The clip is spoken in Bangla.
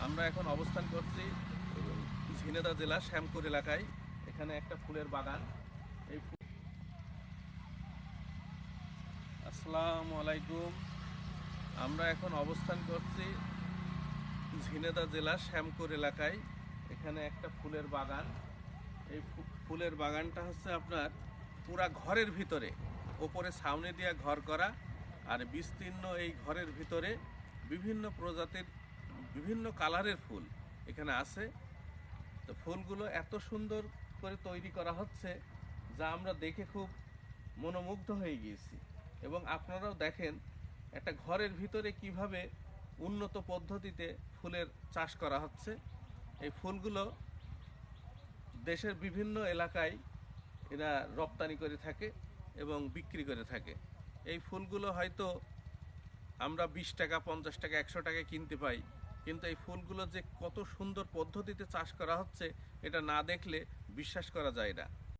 আমরা এখন অবস্থান করছি ঝিনেদা জেলা শ্যামপুর এলাকায়। এখানে একটা ফুলের বাগান। এই আসসালামু আলাইকুম। আমরা এখন অবস্থান করছি ঝিনেদা জেলা শ্যামপুর এলাকায়। এখানে একটা ফুলের বাগান। এই ফুলের বাগানটা হচ্ছে আপনার পুরা ঘরের ভিতরে, ওপরে ছাউনি দিয়ে ঘর করা, আর বিস্তীর্ণ এই ঘরের ভিতরে বিভিন্ন প্রজাতির বিভিন্ন কালারের ফুল এখানে আছে। তো ফুলগুলো এত সুন্দর করে তৈরি করা হচ্ছে যা আমরা দেখে খুব মনোমুগ্ধ হয়ে গিয়েছি। এবং আপনারাও দেখেন একটা ঘরের ভিতরে কিভাবে উন্নত পদ্ধতিতে ফুলের চাষ করা হচ্ছে। এই ফুলগুলো দেশের বিভিন্ন এলাকায় এরা রপ্তানি করে থাকে এবং বিক্রি করে থাকে। এই ফুলগুলো হয়তো আমরা 20 টাকা, 50 টাকা, 100 টাকায় কিনতে পাই, কিন্তু এই ফুলগুলো যে কত সুন্দর পদ্ধতিতে চাষ করা হচ্ছে এটা না দেখলে বিশ্বাস করা যায় না।